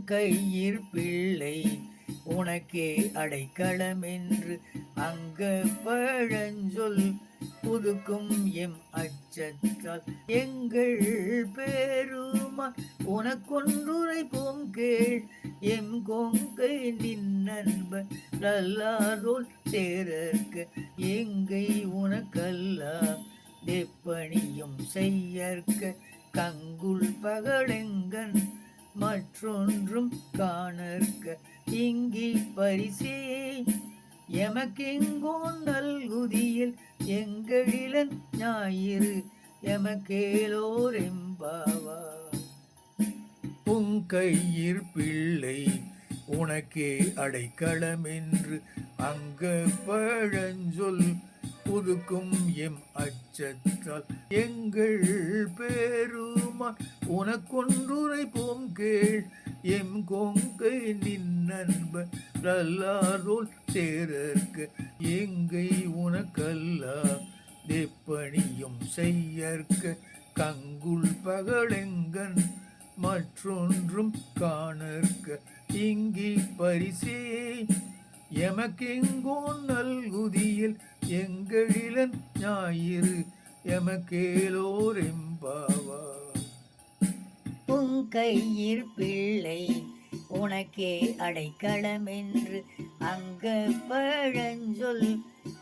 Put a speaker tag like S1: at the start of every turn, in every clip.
S1: கையிற் பிள்ளை உனக்கே அடைக்கலம் என்று அங்க பழஞ்சொல் புதுக்கும் எம் அச்சத்தால் எங்கள் பேருமா உனக்கொன்றுரைப்போம் கேள் எம் கொங்கை நின் நண்பன் நல்லாரோல் சேரற்க எங்கை உனக்கல்லா தெப்பணியும் செய்யற்க கங்குல் பகடெங்கன் மற்றொன்றும் காணற்க இங்கி பரிசே எமக்கெங்கோ நல்குதியில் எங்களிலன் ஞாயிறு எமக்கேலோர் எம்பாவார். உங்கையிற் பிள்ளை உனக்கே அடைக்கலம் என்று அங்க பழஞ்சொல் புதுக்கும் எம் அச்சத்தால் எங்கள் பேருமா உனக்கொன்றுரைப்போம் கேள் எம் கொங்கை நின் நண்பன் நல்லாரோல் சேரற்க எங்கை உனக்கல்லா தெப்பணியும் செய்யற்க கங்குல் பகடெங்கன் மற்றொன்றும் காணற்க இங்கி பரிசே எமக்கெங்கோ நல்குதியில் எங்களிலன் ஞாயிறு எமக்கேலோர் எம்பாவார்.
S2: உங்கையிற் பிள்ளை உனக்கே அடைக்கலம் என்று அங்க பழஞ்சொல்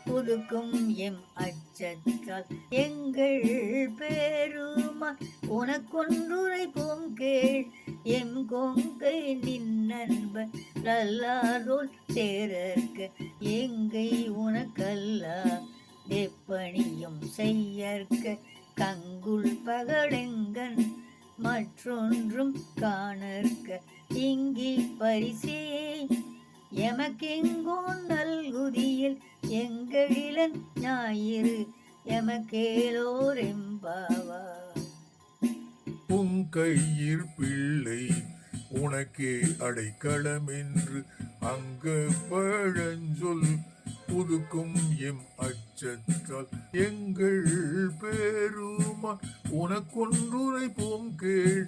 S2: புதுக்கும் எம் அச்சத்தால் எங்கள் பேருமா உனக்கொன்றுரைப்போம் கேள் எம் கொங்கை நின் நண்பன் நல்லாரோல் சேரற்க எங்கை உனக்கல்லா தெப்பணியும் செய்யற்க கங்குல் பகடெங்கன் மற்றொன்றும் காணற்க இங்கி பரிசே எமக்கெங்கோ நல்குதியில் எங்களிலன் ஞாயிறு எமக்கேலோர் எம்பாவார்.
S3: உங்கையிற் பிள்ளை உனக்கே அடைக்கலம் என்று அங்க பழஞ்சொல் புதுக்கும் எம் அச்சத்தால் எங்கள் பேருமா உனக்கொன்றுரைப்போம் கேள்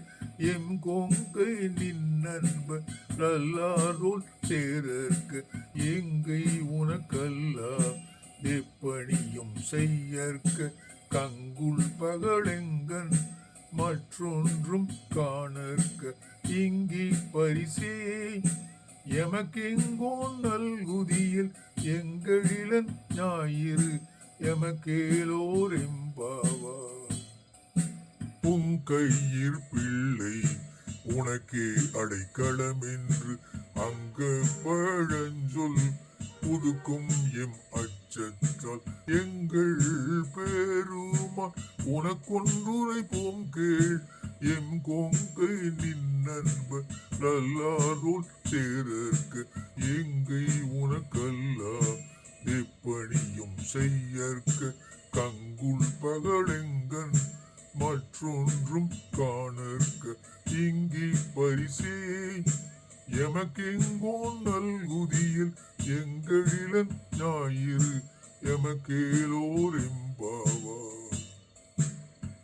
S3: எம் கொங்கை நின் நண்பன் நல்லாரோல் சேரற்க எங்கை உனக்கல்லா தெப்பணியும் செய்யற்க கங்குல் பகடெங்கன் மற்றொன்றும் காணற்க இங்கி பரிசே எமக்கெங்கோ நல்குதியில் எங்களிலன் ஞாயிறு எமக்கேலோர் எம்பாவார். உங்கையிற் பிள்ளை உனக்கே அடைக்கலம் என்று அங்க பழஞ்சொல் புதுக்கும் எம் அச்சத்தால் எங்கள் பேருமா உனக்கொன்றுரைப்போம் கேள் எம் கொங்கை நின் நண்பன் நல்லாரோல் சேரற்க எங்கை உனக்கல்லா தெப்பணியும் செய்யற்க கங்குல் பகடெங்கன் மற்றொன்றும் காணற்க இங்கி பரிசே எமக்கெங்கோ நல்குதியில் எங்களிலன் ஞாயிறு எமக்கேலோர் எம்பாவார்.